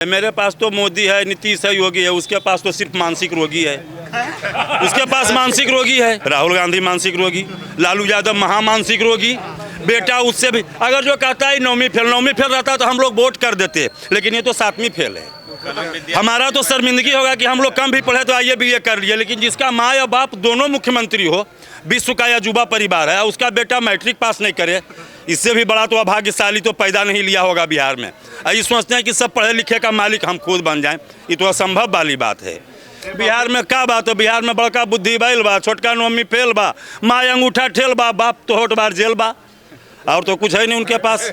मेरे पास तो मोदी है, नीतीश है, योगी है, उसके पास तो सिर्फ मानसिक रोगी है। उसके पास मानसिक रोगी है। राहुल गांधी मानसिक रोगी, लालू यादव महामानसिक रोगी, बेटा उससे भी। अगर जो कहता है नौवीं फेल रहता तो हम लोग वोट कर देते, लेकिन ये तो 7वीं फेल है। हमारा तो शर्मिंदगी होगा कि हम लोग कम भी पढ़े तो आइए बीए कर लिए, लेकिन जिसका माँ या बाप दोनों मुख्यमंत्री हो, विश्व का युवा परिवार है, उसका बेटा मैट्रिक पास नहीं करे, इससे भी बड़ा तो अभाग्यशाली तो पैदा नहीं लिया होगा बिहार में। ये सोचते हैं कि सब पढ़े लिखे का मालिक हम खुद बन जाएं, ये तो असंभव वाली बात है। बिहार में क्या बात है? बिहार में बड़का बुद्धि बैल बा, छोटका नौमी फेल बा, माँ अंगूठा ठेल बा, बाप तो होट बार जेल बा, और तो कुछ है नहीं उनके पास।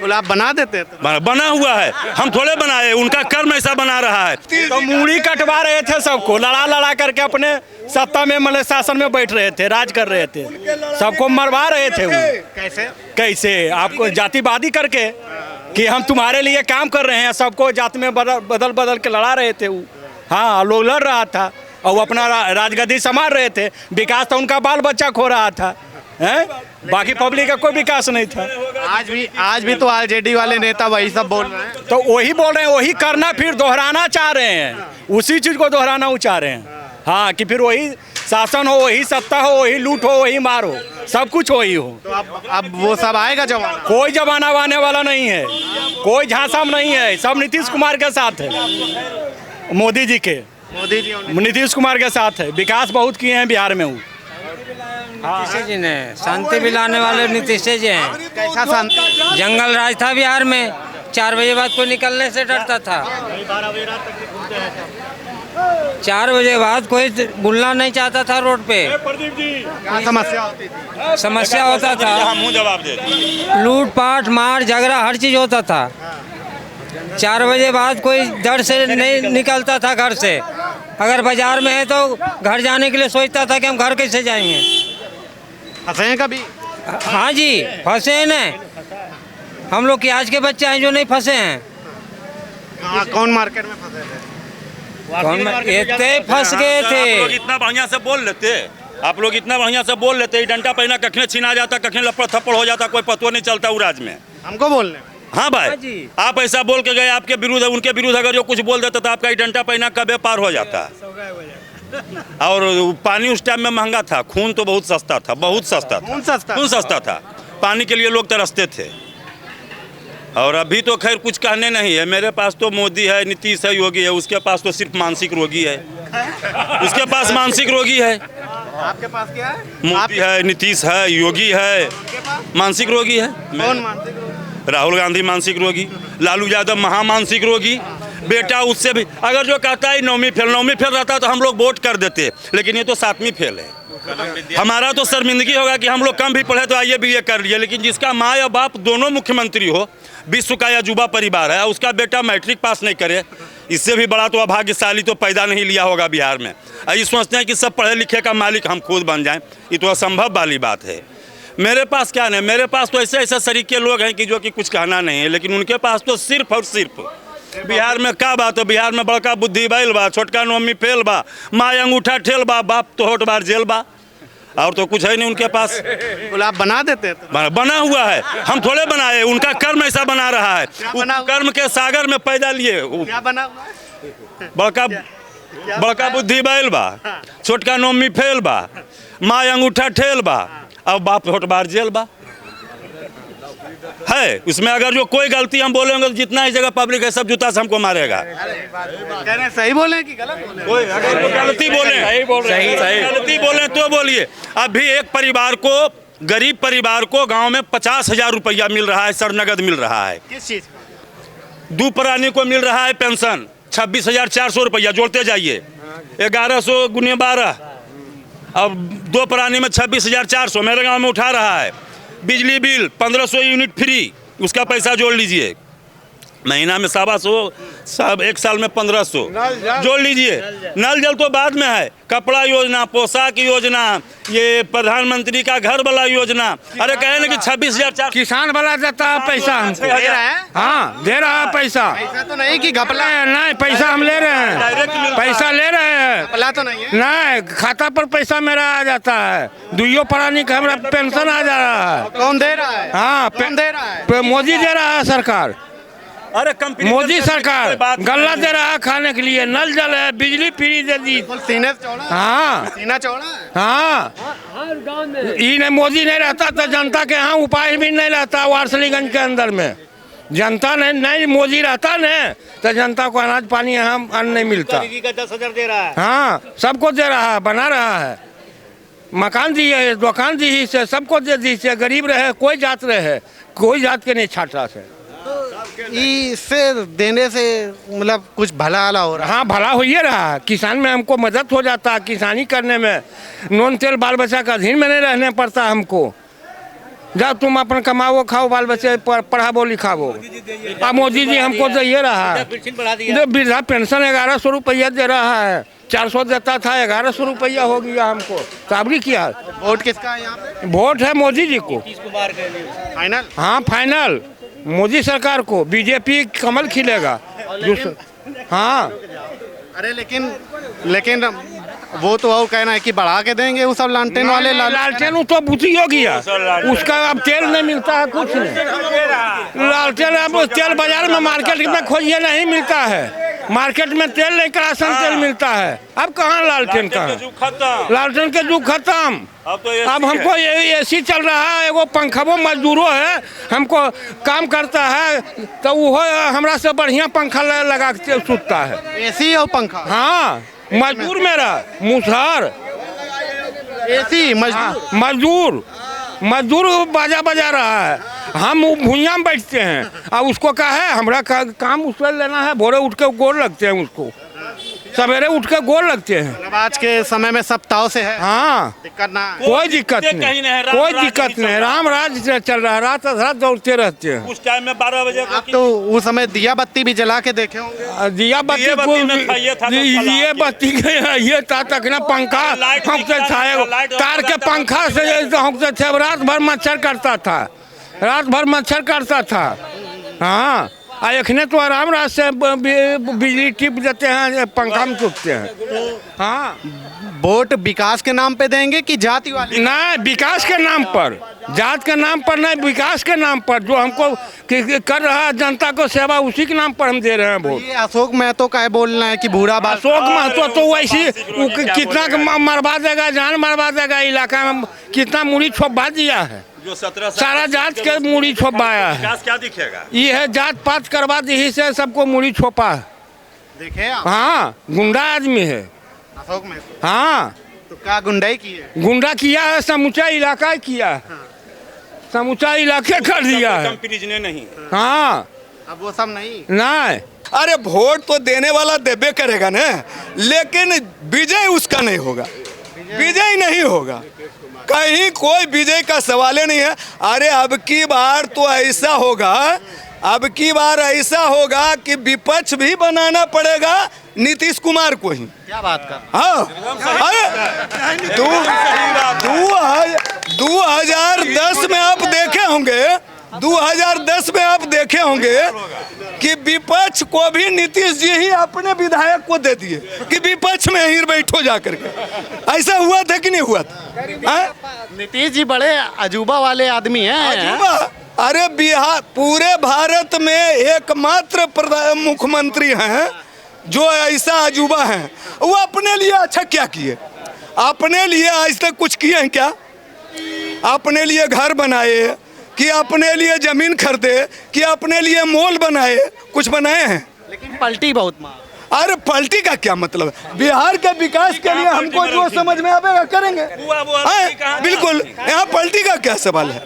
बोला आप बना देते हैं तो। बना हुआ है, हम थोड़े बनाए, उनका कर्म ऐसा बना रहा है। तो मूड़ी कटवा रहे थे सबको, लड़ा करके अपने सत्ता में मतलब शासन में बैठ रहे थे, राज कर रहे थे, सबको मरवा रहे थे वो। कैसे आपको जातिवादी करके कि हम तुम्हारे लिए काम कर रहे हैं, सबको जाति में बदल के लड़ा रहे थे वो। हाँ, लोग लड़ रहा था और वो अपना राजगद्दी संभाल रहे थे। विकास तो उनका बाल बच्चा खो रहा था, हैं? बाकी पब्लिक का कोई विकास नहीं था। आज भी तो आरजेडी वाले नेता वही सब बोल रहे हैं। तो वही बोल रहे हैं, वही करना फिर दोहराना चाह रहे हैं, उसी चीज को दोहराना चाह रहे हैं। हाँ, कि फिर वही शासन हो, वही सत्ता हो, वही लूट हो, वही मार हो, सब कुछ वही हो। तो अब वो सब आएगा जमाना? कोई जमाना आने वाला नहीं है, कोई झांसा में नहीं है, सब नीतीश कुमार के साथ है, मोदी जी के, नीतीश कुमार के साथ है। विकास बहुत किए हैं बिहार में वो। नीतीश जी ने शांति भी लाने वाले नीतीश जी हैं। कैसा शांति? जंगल राज था बिहार में, 4 बजे बाद कोई निकलने से डरता था। 4 बजे बाद कोई बुलना नहीं चाहता था रोड पे। क्या समस्या होती थी? समस्या होता था, हम जवाब दे, लूट पाट मार झगड़ा हर चीज होता था। 4 बजे बाद कोई डर से नहीं निकलता था घर से। अगर बाजार में है तो घर जाने के लिए सोचता था कि हम घर कैसे जाएंगे। फंसे हैं कभी? हाँ जी, फंसे हैं ना। हम लोग के आज के बच्चे हैं जो नहीं फंसे हैं। कौन मार्केट में फंसे थे? इतने फंस गए थे। आप लोग इतना बढ़िया से बोल लेते, आप लोग इतना बढ़िया से बोल लेते, डंडा पहना कखने छीना जाता, कखने लपड़ थप्पड़ हो जाता, कोई पतो नहीं चलता राज में। हमको बोलने में? हाँ भाई, आप ऐसा बोल के गए, आपके विरुद्ध उनके विरुद्ध अगर जो कुछ बोल देता तो आपका डंडा पहना कबे पार हो जाता। और पानी उस टाइम में महंगा था, खून तो बहुत सस्ता था, बहुत सस्ता था, खून सस्ता था, पानी के लिए लोग तरसते थे। और अभी तो खैर कुछ कहने नहीं है। मेरे पास तो मोदी है, नीतीश है, योगी है, उसके पास तो सिर्फ मानसिक रोगी है। उसके पास मानसिक रोगी है। आपके पास क्या है? मोदी है, नीतीश है, योगी है, मानसिक रोगी है। कौन मानसिक रोगी? राहुल गांधी मानसिक रोगी, लालू यादव महामानसिक रोगी, बेटा उससे भी। अगर जो कहता है नौवीं फेल रहता तो हम लोग वोट कर देते, लेकिन ये तो 7वीं फेल है। हमारा तो शर्मिंदगी होगा कि हम लोग कम भी पढ़े तो आइए बीए कर लिए, लेकिन जिसका माँ या बाप दोनों मुख्यमंत्री हो, विश्व का युवा परिवार है, उसका बेटा मैट्रिक पास नहीं करे, इससे भी बड़ा तो अभाग्यशाली तो पैदा नहीं लिया होगा बिहार में। ये सोचते हैं कि सब पढ़े लिखे का मालिक हम खुद बन जाएं, ये तो असंभव वाली बात है। मेरे पास क्या नहीं, मेरे पास तो ऐसे सरीके लोग हैं कि जो कि कुछ कहना नहीं है, लेकिन उनके पास तो सिर्फ और सिर्फ बिहार में क्या बात है? बिहार में बड़का बुद्धि बैल बा, छोटका नौमी फेल बा, माँ अंगूठा ठेल बा, बाप तो होट बार जेल बा, और तो कुछ है नहीं उनके पास। बोला आप बना देते हैं तो। बना हुआ है, हम थोड़े बनाए, उनका कर्म ऐसा बना रहा है। कर्म के सागर में पैदा लिए। क्या बना हुआ है? बड़का बुद्धि बैल बा, छोटका नौमी फेल बा, माँ अंगूठा ठेल बा, और बाप होट बार जेल बा है। उसमें अगर जो कोई गलती हम बोलेंगे तो जितना ही जगह पब्लिक है सब जूता से हमको मारेगा। कह रहे हैं सही बोले कि गलत बोले? कोई अगर गलती बोले, गलती बोले तो बोलिए। अभी एक परिवार को, गरीब परिवार को गांव में 50,000 रुपया मिल रहा है, सरनगद मिल रहा है। किस चीज? 2 प्राणी को मिल रहा है पेंशन 26,400 रुपया, जोड़ते जाइए, 1100 गुने 12, अब 2 प्राणी में 26,400 मेरे गांव में उठा रहा है। बिजली बिल 1500 यूनिट फ्री, उसका पैसा जोड़ लीजिए, महीना में 125, सब 1 साल में 1500 जोड़ लीजिए। नल जल तो बाद में है, कपड़ा योजना, पोशाक योजना, ये प्रधानमंत्री का घर वाला योजना। अरे कहे ना कि 26,400 किसान वाला देता है पैसा हमको। दे रहा है? हाँ, दे रहा है पैसा। ऐसा तो नहीं कि घपला है? नहीं, पैसा हम ले रहे हैं, पैसा ले रहे हैं। घपला तो नहीं है? नहीं, खाता पर पैसा मेरा आ जाता है, 2 प्राणी का हमारा पेंशन आ जा रहा है। कौन दे रहा है? हाँ, कौन दे रहा है? मोदी दे रहा है, सरकार। अरे कंपनी मोदी सरकार गल्ला दे रहा है खाने के लिए, नल जल है, बिजली फ्री दे दी। सीने चौड़ा, हाँ सीना चौड़ा है। हाँ, ये मोदी नहीं रहता तो जनता के यहाँ उपाय भी नहीं रहता। वारसलीगंज के अंदर में जनता नहीं मोदी रहता न तो जनता को अनाज पानी यहाँ अन्न नहीं मिलता। का 10,000 दे रहा है। हाँ, सबको दे रहा है, बना रहा है, मकान दिए, दुकान दी से, सबको दे दी से। गरीब रहे, कोई जात रहे, कोई जात के नहीं छाटा से। इससे देने से मतलब कुछ भला आला हो रहा है। हाँ, भला हो ही रहा है। किसान में हमको मदद हो जाता है, किसानी करने में नून तेल बाल बच्चा का अधीन में नहीं रहने पड़ता हमको। जब तुम अपन कमाओ खाओ, बाल बच्चे पढ़ावो लिखावो। अब मोदी जी हमको दे ये रहा है, वृद्धा पेंशन 1100 रुपया दे रहा है। 400 देता था, 1100 रुपया हो गया हमको। साबरी किया। वोट किसका है यहाँ पे? वोट है मोदी जी को। फाइनल? हाँ, फाइनल मोदी सरकार को। बीजेपी कमल खिलेगा। हाँ, अरे लेकिन वो तो और कहना है कि बढ़ा के देंगे वो सब लालटेन वाले। लालटेन तो बुद्धि हो गया उसका। अब तेल नहीं मिलता है, कुछ नहीं। लालटेन अब तेल बाजार में मार्केट में खोजिए नहीं मिलता है। मार्केट में तेल नहीं, करासन तेल मिलता है। अब कहाँ लालटेन का? लालटेन के जुग खत्म। अब हमको ये एसी चल रहा है, एगो पंखा वो मजदूरों है, हमको काम करता है तो वो हमरा से बढ़िया पंखा लगा के सुतता है। एसी और पंखा? हाँ, मजदूर मेरा मुसहर। एसी मजदूर बाजा बजा रहा है, हम भुइयाँ में बैठते हैं। अब उसको कहा है हमरा काम उससे लेना है, भोरे उठ के गोर लगते हैं उसको, सवेरे उठ के गोर लगते हैं। मतलब आज के समय में सब ताव से है। हाँ, दिक्कत ना, कोई दिक्कत नहीं, कोई दिक्कत नहीं। राम राज चल रहा है, रात दौड़ते रहते हैं। उस टाइम में 12 बजे आप तो उस समय दिया बत्ती भी जला के देखे होंगे। दिया बत्ती ये बत्ती ये था तक ना पंखा हमसे छाए, तार के पंखा से हमसे थे। रात भर मच्छर करता था। हाँ, एखने तो आराम रात से बिजली टिप देते हैं, पंखा में चुपते हैं। हाँ, वोट विकास के नाम पे देंगे कि जाति वाले? नहीं, विकास के नाम पर, जात के नाम पर नहीं, विकास के नाम पर। जो हमको कर रहा है जनता को सेवा, उसी के नाम पर हम दे रहे हैं वोट। ये अशोक महतो का है बोलना है कि बुरा बात। अशोक महतो तो वैसी कितना मरवा देगा, जान मरवा देगा। इलाका में कितना मुड़ी छोपा दिया है, जो 17 सारा जात के मुड़ी छोपाया है। विकास क्या दिखेगा? ये है जात पात करवा दी से सबको मुड़ी छोपा है। देखे आप? हाँ, गुंडा आदमी है अशोक महतो। हाँ, तो क्या गुंडाई की है? गुंडा किया है, समूचा इलाका किया है। समूचा इलाके कर दिया है। कंपनी नहीं। हाँ, अब वो सब नहीं। अरे वोट तो देने वाला देबे करेगा ना, लेकिन विजय उसका नहीं होगा, विजय नहीं होगा कहीं। कोई विजय का सवाल ही नहीं है। अरे अब की बार तो ऐसा होगा, अब की बार ऐसा होगा कि विपक्ष भी बनाना पड़ेगा नीतीश कुमार को ही। क्या बात कर? हाँ, अरे 2010 में आप देखे होंगे, 2010 में आप देखे होंगे कि विपक्ष को भी नीतीश जी ही अपने विधायक को दे दिए कि विपक्ष में ही बैठो जाकर के। ऐसा हुआ था कि नहीं हुआ था? नीतीश जी बड़े अजूबा वाले आदमी हैं। अजूबा? अरे बिहार, पूरे भारत में एकमात्र मुख्यमंत्री हैं जो ऐसा अजूबा है। वो अपने लिए अच्छा क्या किए? अपने लिए आज तक कुछ किए हैं क्या? अपने लिए घर बनाए कि अपने लिए जमीन खरीदे कि अपने लिए मॉल बनाए? कुछ बनाए हैं? लेकिन पलटी बहुत मार। अरे पलटी का क्या मतलब है? बिहार के विकास के लिए हमको जो समझ में आएगा करेंगे। बिल्कुल, यहाँ पलटी का क्या सवाल है?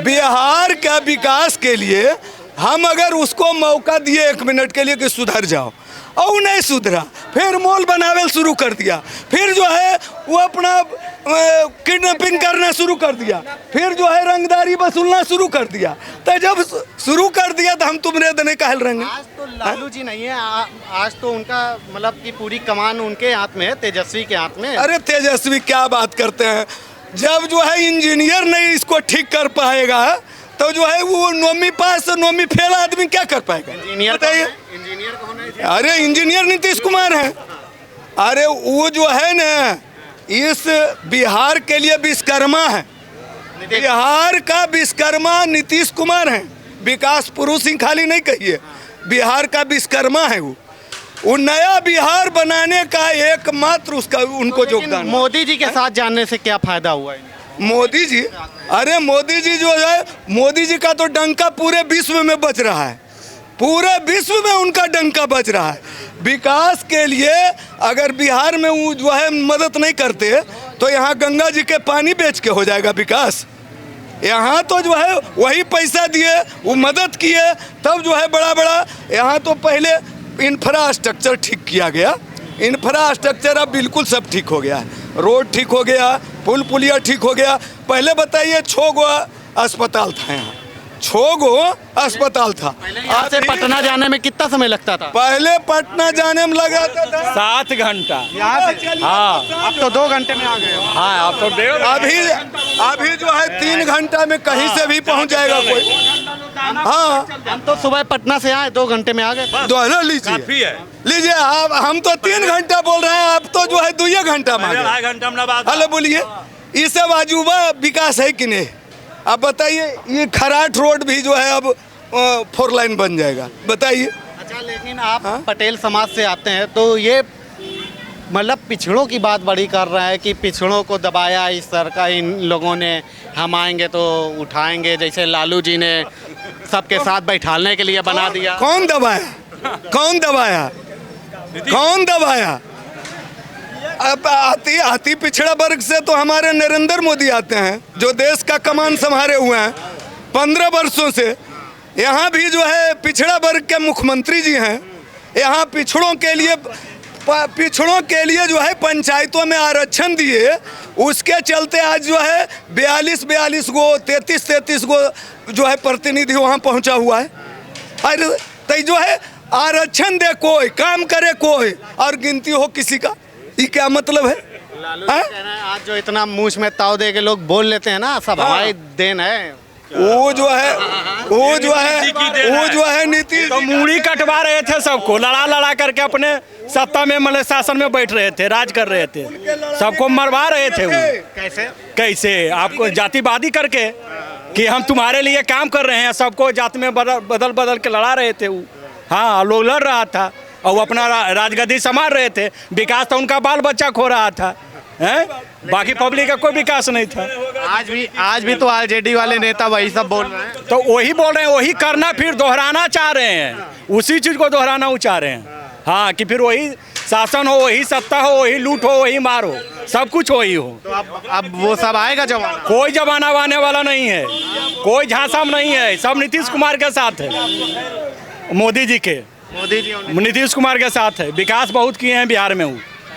बिहार का विकास के लिए हम अगर उसको मौका दिए 1 मिनट के लिए कि सुधर जाओ, और नहीं सुधरा, फिर मॉल बनावे शुरू कर दिया, फिर जो है वो अपना किडनैपिंग करना शुरू कर दिया, फिर जो है रंगदारी वसूलना शुरू कर दिया। तो जब शुरू कर दिया तो हम तुमरे देने का हल रहेंगे। आज तो लालू जी नहीं है, आज तो उनका मतलब कि पूरी कमान उनके हाथ में है, तेजस्वी के हाथ में। अरे तेजस्वी क्या बात करते हैं? जब जो है इंजीनियर नहीं इसको ठीक कर पाएगा तो जो है वो नौवीं पास नौवीं फेल आदमी क्या कर पाएगा? इंजीनियर बताइए। इंजीनियर कौन है? अरे इंजीनियर नीतीश कुमार है। अरे वो जो है ना, इस बिहार के लिए विश्वकर्मा है, बिहार का विश्वकर्मा नीतीश कुमार है। विकास पुरुष ही खाली नहीं कहिए, बिहार का विश्वकर्मा है वो नया बिहार बनाने का एकमात्र उसका उनको योगदान। मोदी जी के साथ जानने से क्या फायदा हुआ है? मोदी जी, अरे मोदी जी जो है, मोदी जी का तो डंका पूरे विश्व में बज रहा है, पूरे विश्व में उनका डंका बज रहा है। विकास के लिए अगर बिहार में वो जो है मदद नहीं करते तो यहाँ गंगा जी के पानी बेच के हो जाएगा विकास। यहाँ तो जो है वही पैसा दिए, वो मदद किए, तब जो है बड़ा बड़ा यहाँ तो पहले इंफ्रास्ट्रक्चर ठीक किया गया। इंफ्रास्ट्रक्चर अब बिल्कुल सब ठीक हो गया है, रोड ठीक हो गया, पुल पुलिया ठीक हो गया। पहले बताइए 6 गो अस्पताल था यहाँ, 6 गो अस्पताल था। यहाँ से पटना जाने में कितना समय लगता था? पहले पटना जाने में लगाता था 7 घंटा। यहाँ से हाँ, अब तो 2 घंटे में आ गए हो। हाँ, अब तो अभी जो है 3 घंटा में कहीं से भी पहुंच जाएगा कोई। हाँ, हम तो सुबह पटना से आए, 2 घंटे में आ गए। दोनों लीजिए आप, हम तो 3 घंटा बोल रहे हैं, आप तो जो है 2 घंटा में। हेलो बोलिए, ये सब अजूबा विकास है कि नहीं? अब बताइए, ये खराट रोड भी जो है अब 4 लाइन बन जाएगा, बताइए। अच्छा, लेकिन आप पटेल समाज से आते हैं तो ये मतलब पिछड़ों की बात बड़ी कर रहा है कि पिछड़ों को दबाया इस सरकार, इन लोगों ने, हम आएंगे तो उठाएंगे, जैसे लालू जी ने सबके साथ बैठालने के लिए बना दिया। कौन दबाया? कौन दबाया? कौन दबाया? अब अति पिछड़ा वर्ग से तो हमारे नरेंद्र मोदी आते हैं, जो देश का कमान संभाले हुए हैं 15 वर्षों से। यहाँ भी जो है पिछड़ा वर्ग के मुख्यमंत्री जी हैं। यहाँ पिछड़ों के लिए जो है पंचायतों में आरक्षण दिए, उसके चलते आज जो है 42 गो 33 गो जो है प्रतिनिधि वहाँ पहुँचा हुआ है। अरे तो जो है आरक्षण दे कोई, काम करे कोई, और गिनती हो किसी का, ये क्या मतलब है? लालू जी कह रहे हैं आज जो इतना मूछ में ताव दे के लोग बोल लेते हैं ना, सब हमारी देन है। वो जो है नीतीश तो मूड़ी कटवा रहे थे सबको, लड़ा करके अपने सत्ता में मतलब शासन में बैठ रहे थे, राज कर रहे थे, सबको मरवा रहे थे। वो कैसे आपको जातिवादी करके कि हम तुम्हारे लिए काम कर रहे हैं, सबको जाति में बदल के लड़ा रहे थे वो। हाँ, लोग लड़ रहा था और वो अपना राजगद्दी संभाल रहे थे। विकास तो उनका बाल बच्चा खो रहा था, हैं? बाकी पब्लिक का कोई विकास नहीं था। आज भी तो आरजेडी वाले नेता वही सब बोल रहे हैं। तो वही बोल रहे हैं, वही करना, फिर दोहराना चाह रहे हैं, उसी चीज को दोहराना वो चाह रहे हैं। हाँ, कि फिर वही शासन हो, वही सत्ता हो, वही लूट हो, वही मार हो, सब कुछ वही हो। तो अब वो सब आएगा जमाना? कोई जमाना आने वाला नहीं है, कोई झांसा नहीं है, सब नीतीश कुमार के साथ है, मोदी जी के, मोदी जी नीतीश कुमार के साथ है। विकास बहुत किए हैं बिहार में वो।